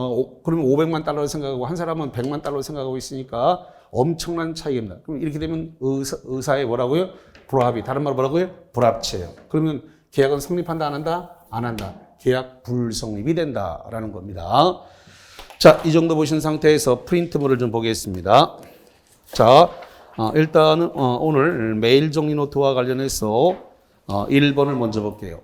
그러면 500만 달러를 생각하고 한 사람은 100만 달러를 생각하고 있으니까 엄청난 차이입니다. 그럼 이렇게 되면 의사의 뭐라고요? 불합이. 다른 말로 뭐라고요? 불합치예요. 그러면 계약은 성립한다 안 한다? 안 한다. 계약 불성립이 된다라는 겁니다. 자, 이 정도 보신 상태에서 프린트물을 좀 보겠습니다. 자, 일단은 오늘 메일 정리 노트와 관련해서 1번을 먼저 볼게요.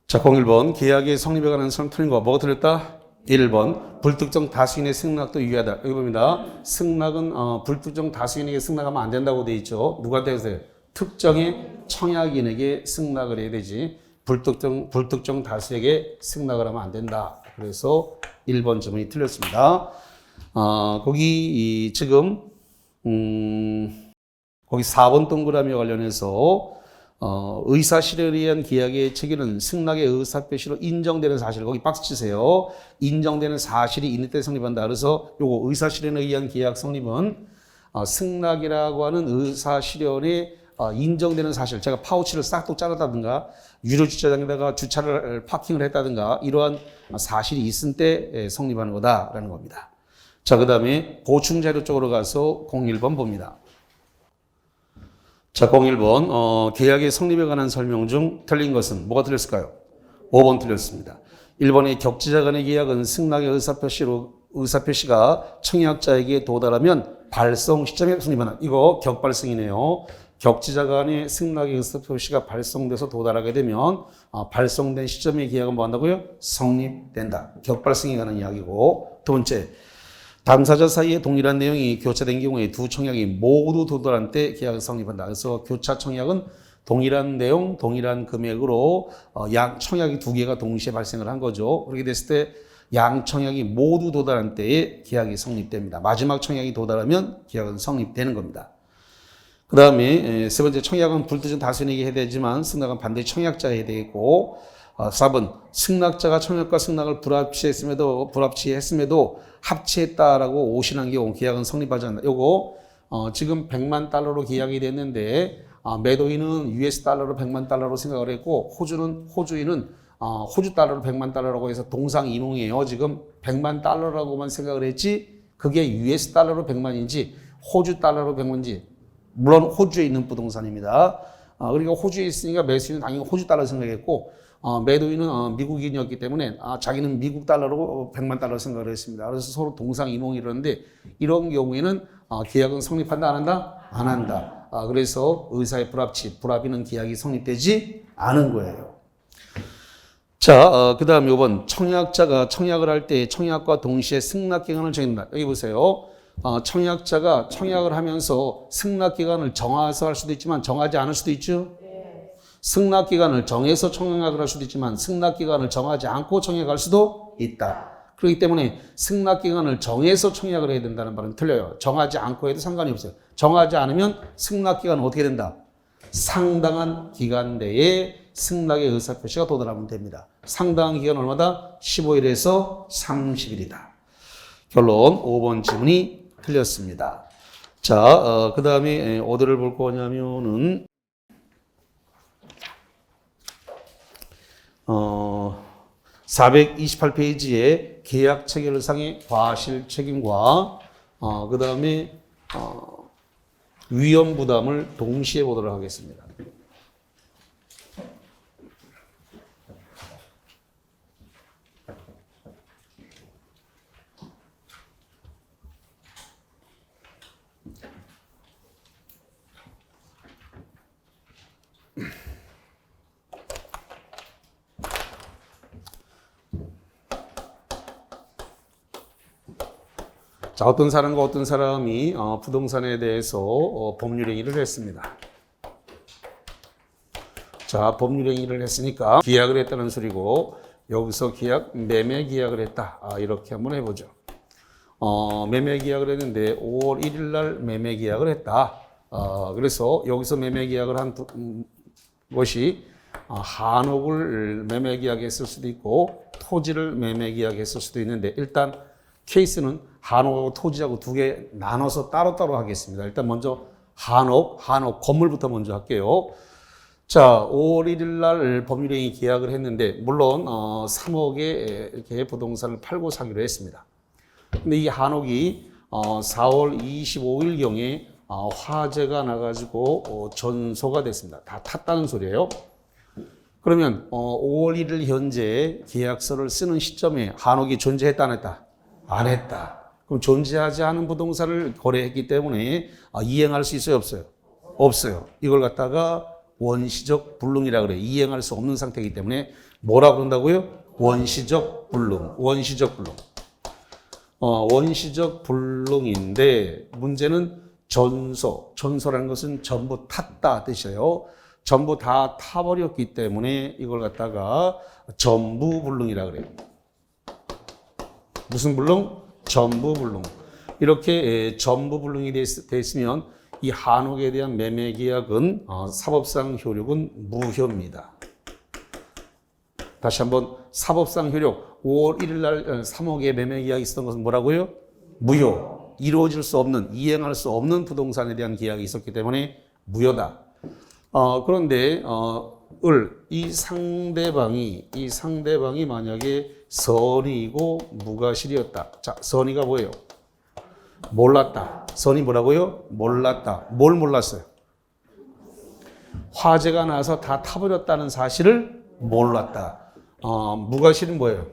자, 01번 계약의 성립에 관한 설명 틀린 거 뭐가 틀렸다? 1번 불특정 다수인의 승낙도 유효하다. 여기 봅니다. 승낙은 불특정 다수인에게 승낙하면 안 된다고 돼 있죠. 누구한테 해서요? 특정의 청약인에게 승낙을 해야 되지. 불특정 다수에게 승낙을 하면 안 된다. 그래서 1번 질문이 틀렸습니다. 거기 지금 거기 4번 동그라미와 관련해서 의사 실현에 의한 계약의 체결은 승낙의 의사표시로 인정되는 사실 거기 박스 치세요. 인정되는 사실이 있는 때 성립한다. 그래서 요거 의사 실현에 의한 계약 성립은 승낙이라고 하는 의사 실현에 인정되는 사실 제가 파우치를 싹둑 자르다든가 유료 주차장에다가 주차를 파킹을 했다든가 이러한 사실이 있을 때 성립하는 거다라는 겁니다. 자, 그 다음에 보충 자료 쪽으로 가서 01번 봅니다. 자, 01번 계약의 성립에 관한 설명 중 틀린 것은 뭐가 틀렸을까요? 5번 틀렸습니다. 1번의 격지자 간의 계약은 승낙의 의사표시가 청약자에게 도달하면 발송 시점에 성립하는 이거 격발성이네요. 격지자 간의 승낙의 의사표시가 발송돼서 도달하게 되면 발송된 시점의 계약은 뭐 한다고요? 성립된다. 격발성에 관한 이야기고 두 번째 당사자 사이에 동일한 내용이 교차된 경우에 두 청약이 모두 도달한 때 계약이 성립한다. 그래서 교차 청약은 동일한 내용, 동일한 금액으로 양 청약이 두 개가 동시에 발생을 한 거죠. 그렇게 됐을 때 양 청약이 모두 도달한 때에 계약이 성립됩니다. 마지막 청약이 도달하면 계약은 성립되는 겁니다. 그 다음에 세 번째 청약은 불특정 다수인에게 해야 되지만 승낙은 반드시 청약자에 해야 되겠고 4번 승낙자가 청약과 승낙을 불합치했음에도 합치했다라고 오신한 경우 계약은 성립하지 않는다. 요거 지금 100만 달러로 계약이 됐는데 매도인은 US 달러로 100만 달러로 생각을 했고 호주인은 호주 달러로 100만 달러라고 해서 동상이몽이에요. 지금 100만 달러라고만 생각을 했지 그게 US 달러로 100만인지 호주 달러로 100만인지 물론 호주에 있는 부동산입니다. 그러니까 호주에 있으니까 매수인은 당연히 호주 달러 생각했고 매도인은 미국인이었기 때문에 자기는 미국 달러로 100만 달러 생각을 했습니다. 그래서 서로 동상이몽이 이러는데 이런 경우에는 계약은 성립한다 안 한다? 안 한다. 그래서 의사의 불합이는 계약이 성립되지 않은 거예요. 자, 그 다음 요번 청약자가 청약을 할 때 청약과 동시에 승낙기간을 정한다. 여기 보세요. 청약자가 청약을 하면서 승낙기간을 정해서 할 수도 있지만 정하지 않을 수도 있죠. 승낙기간을 정해서 청약을 할 수도 있지만 승낙기간을 정하지 않고 청약할 수도 있다. 그렇기 때문에 승낙기간을 정해서 청약을 해야 된다는 말은 틀려요. 정하지 않고 해도 상관이 없어요. 정하지 않으면 승낙기간은 어떻게 된다? 상당한 기간 내에 승낙의 의사표시가 도달하면 됩니다. 상당한 기간 얼마다? 15일에서 30일이다. 결론 5번 지문이 틀렸습니다. 자, 그 다음에 어디를 볼 거냐면은 428페이지에 계약 체결상의 과실 책임과 그 다음에 위험 부담을 동시에 보도록 하겠습니다. 자, 어떤 사람과 어떤 사람이 부동산에 대해서 법률 행위를 했습니다. 자, 법률 행위를 했으니까 계약을 했다는 소리고 여기서 매매 계약을 했다. 이렇게 한번 해보죠. 매매 계약을 했는데 5월 1일 날 매매 계약을 했다. 그래서 여기서 매매 계약을 한 것이 한옥을 매매 계약했을 수도 있고 토지를 매매 계약했을 수도 있는데 일단 케이스는 한옥하고 토지하고 두 개 나눠서 따로따로 하겠습니다. 일단 먼저 한옥 건물부터 먼저 할게요. 자, 5월 1일 날 법률행위 계약을 했는데 물론 3억에 이렇게 부동산을 팔고 사기로 했습니다. 근데 이 한옥이 4월 25일 경에 화재가 나가지고 전소가 됐습니다. 다 탔다는 소리예요. 그러면 5월 1일 현재 계약서를 쓰는 시점에 한옥이 존재했다 안 했다? 안 했다. 그럼 존재하지 않은 부동산을 거래했기 때문에 이행할 수 있어요 없어요? 없어요. 이걸 갖다가 원시적 불능이라 그래요. 이행할 수 없는 상태이기 때문에 뭐라고 그런다고요? 원시적 불능. 원시적 불능. 원시적 불능인데 문제는 전소라는 것은 전부 탔다 뜻이에요. 전부 다 타버렸기 때문에 이걸 갖다가 전부 불능이라 그래요. 무슨 불능? 전부 불능. 이렇게 전부 불능이 됐으면 이 한옥에 대한 매매 계약은 사법상 효력은 무효입니다. 다시 한번 사법상 효력 5월 1일 날 3억의 매매 계약이 있었던 것은 뭐라고요? 무효. 이루어질 수 없는, 이행할 수 없는 부동산에 대한 계약이 있었기 때문에 무효다. 그런데 이 상대방이 만약에 선의이고 무과실이었다. 자, 선의가 뭐예요? 몰랐다. 선의 뭐라고요? 몰랐다. 뭘 몰랐어요? 화재가 나서 다 타버렸다는 사실을 몰랐다. 무과실은 뭐예요?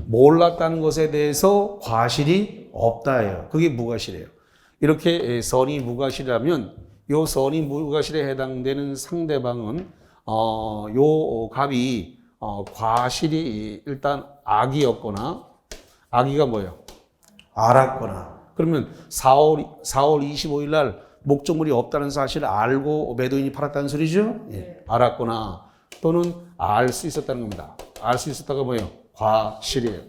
몰랐다는 것에 대해서 과실이 없다예요. 그게 무과실이에요. 이렇게 선의 무과실이라면 요 선의 무과실에 해당되는 상대방은 요 갑이 과실이 일단 악이었거나 악이가 뭐예요? 알았거나 그러면 4월 25일 날 목적물이 없다는 사실을 알고 매도인이 팔았다는 소리죠? 예. 알았거나 또는 알 수 있었다는 겁니다. 알 수 있었다가 뭐예요? 과실이에요.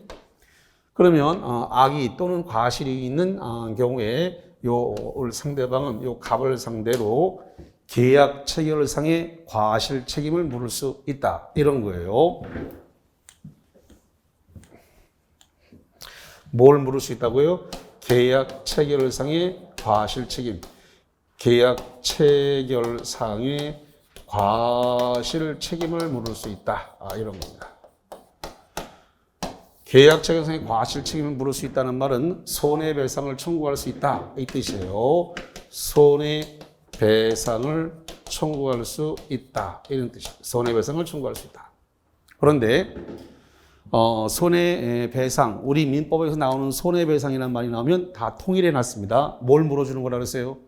그러면 악의 또는 과실이 있는 경우에 요 상대방은 요 갑을 상대로 계약 체결상의 과실 책임을 물을 수 있다. 이런 거예요. 뭘 물을 수 있다고요? 계약 체결상의 과실 책임. 계약 체결상의 과실 책임을 물을 수 있다. 이런 겁니다. 계약 체결상의 과실 책임을 물을 수 있다는 말은 손해배상을 청구할 수 있다. 이 뜻이에요. 손해배상을 청구할 수 있다. 이런 뜻이에요. 손해배상을 청구할 수 있다. 그런데 손해배상, 우리 민법에서 나오는 손해배상이라는 말이 나오면 다 통일해 놨습니다. 뭘 물어주는 거라 그랬어요?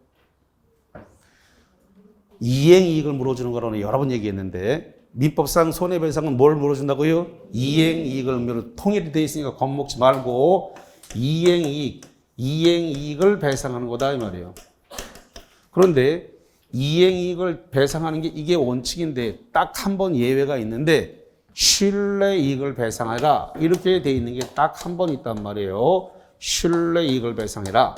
이행이익을 물어주는 거라고 여러 번 얘기했는데 민법상 손해배상은 뭘 물어준다고요? 이행이익을 통일이 되어 있으니까 겁먹지 말고 이행이익을 배상하는 거다 이 말이에요. 그런데 이행이익을 배상하는 게 이게 원칙인데 딱 한 번 예외가 있는데 신뢰이익을 배상하라 이렇게 돼 있는 게 딱 한 번 있단 말이에요. 신뢰이익을 배상해라.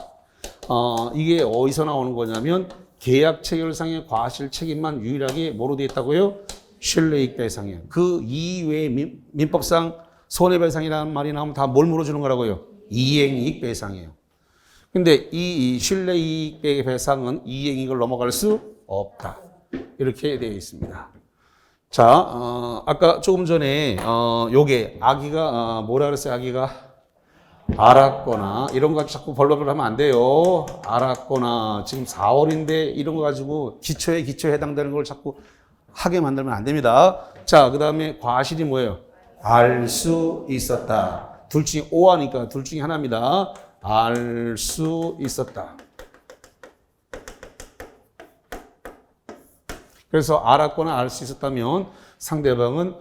이게 어디서 나오는 거냐면 계약 체결상의 과실 책임만 유일하게 뭐로 되어 있다고요? 신뢰이익 배상이에요. 그 이외에 민법상 손해배상이라는 말이 나오면 다 뭘 물어주는 거라고요? 이행이익 배상이에요. 근데 이 신뢰이익 배상은 이행이익을 넘어갈 수 없다. 이렇게 되어 있습니다. 자, 아까 조금 전에 요게 아기가 뭐라 그랬어요? 아기가 알았거나 이런 거 가지고 자꾸 벌벌벌 하면 안 돼요. 알았거나 지금 4월인데 이런 거 가지고 기초에 해당되는 걸 자꾸 하게 만들면 안 됩니다. 자, 그 다음에 과실이 뭐예요? 알 수 있었다. 둘 중에 오하니까 둘 중에 하나입니다. 알 수 있었다. 그래서 알았거나 알 수 있었다면 상대방은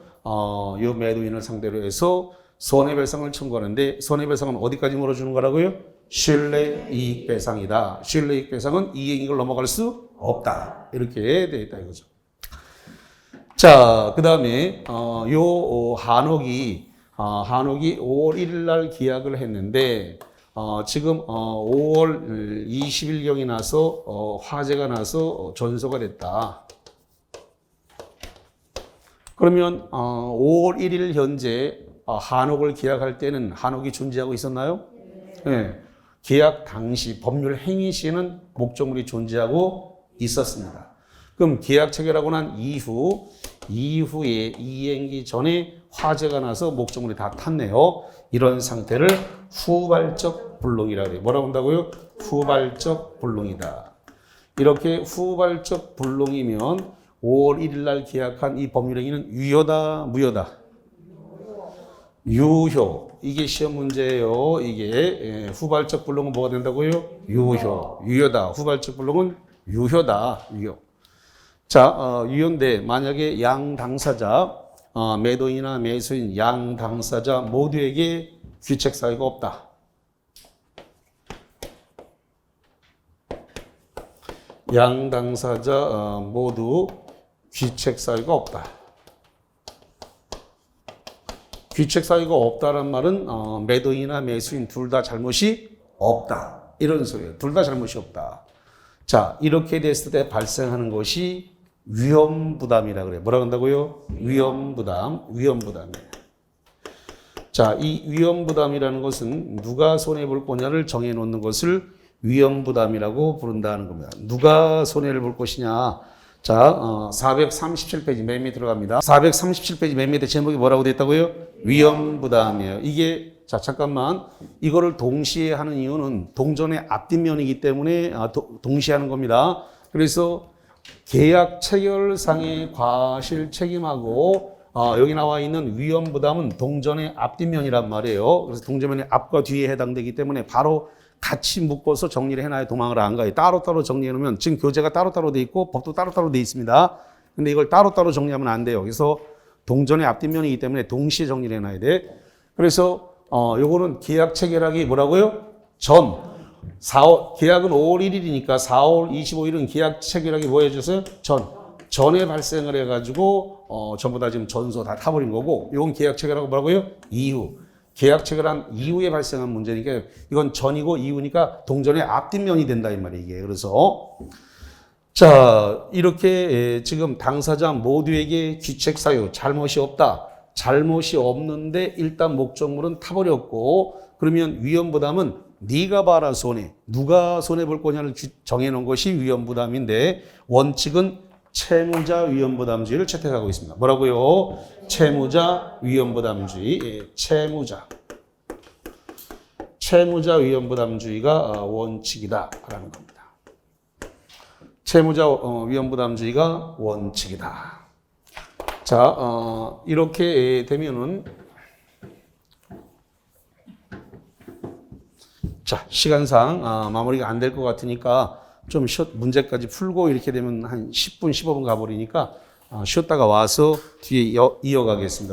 이 매도인을 상대로 해서 손해배상을 청구하는데 손해배상은 어디까지 물어주는 거라고요? 신뢰이익배상이다. 신뢰이익배상은 이행이익을 넘어갈 수 없다. 이렇게 되어 있다 이거죠. 자, 그 다음에, 한옥이 5월 1일 날 계약을 했는데, 지금, 5월 20일경이 나서, 화재가 나서 전소가 됐다. 그러면, 5월 1일 현재, 한옥을 계약할 때는 한옥이 존재하고 있었나요? 네. 계약 당시, 법률 행위 시에는 목적물이 존재하고 있었습니다. 그럼 계약 체결하고 난 이후에 이행기 전에 화재가 나서 목적물이 다 탔네요. 이런 상태를 후발적 불능이라고 해요. 뭐라고 한다고요? 후발적 불능이다. 이렇게 후발적 불능이면 5월 1일 날 계약한 이 법률행위는 유효다, 무효다? 유효. 이게 시험 문제예요. 이게 후발적 불능은 뭐가 된다고요? 유효. 유효다. 후발적 불능은 유효다. 유효. 자, 유효인데 만약에 양 당사자, 매도인이나 매수인 양 당사자 모두에게 귀책 사유가 없다. 양 당사자 모두 귀책 사유가 없다. 귀책 사유가 없다란 말은 매도인이나 매수인 둘 다 잘못이 없다. 이런 소리예요. 둘 다 잘못이 없다. 자, 이렇게 됐을 때 발생하는 것이 위험부담이라고 그래요. 뭐라고 한다고요? 위험부담이에요. 자, 이 위험부담이라는 것은 누가 손해볼 거냐를 정해놓는 것을 위험부담이라고 부른다는 겁니다. 누가 손해를 볼 것이냐. 자, 437페이지 맨 밑에 들어갑니다. 437페이지 맨 밑에 제목이 뭐라고 되어 있다고요? 위험부담이에요. 이게, 자, 잠깐만. 이거를 동시에 하는 이유는 동전의 앞뒷면이기 때문에 동시에 하는 겁니다. 그래서 계약 체결상의 과실 책임하고 여기 나와 있는 위험부담은 동전의 앞뒷면이란 말이에요. 그래서 동전의 앞과 뒤에 해당되기 때문에 바로 같이 묶어서 정리를 해놔야 도망을 안 가요. 따로따로 정리해 놓으면 지금 교재가 따로따로 돼 있고 법도 따로따로 돼 있습니다. 근데 이걸 따로따로 정리하면 안 돼요. 그래서 동전의 앞뒷면이기 때문에 동시에 정리를 해놔야 돼. 그래서 요거는 계약 체결하기 뭐라고요? 계약은 5월 1일이니까 4월 25일은 계약 체결하기 뭐 해줬어요? 전에 발생을 해가지고 전부 다 지금 전소 다 타버린 거고, 이건 계약 체결하고 뭐라고요? 이후. 계약 체결한 이후에 발생한 문제니까 이건 전이고 이후니까 동전의 앞뒷면이 된다 이 말이에요. 이게. 그래서 자, 이렇게 지금 당사자 모두에게 귀책 사유 잘못이 없다. 잘못이 없는데 일단 목적물은 타버렸고, 그러면 위험부담은 네가 봐라 손해. 누가 손해 볼 거냐를 정해놓은 것이 위험부담인데 원칙은 채무자 위험부담주의를 채택하고 있습니다. 뭐라고요? 채무자 위험부담주의. 예, 채무자 위험부담주의가 원칙이다라는 겁니다. 채무자 위험부담주의가 원칙이다. 자, 이렇게 되면은 자, 시간상 마무리가 안 될 것 같으니까 좀 문제까지 풀고 이렇게 되면 한 10분, 15분 가버리니까 쉬었다가 와서 뒤에 이어가겠습니다.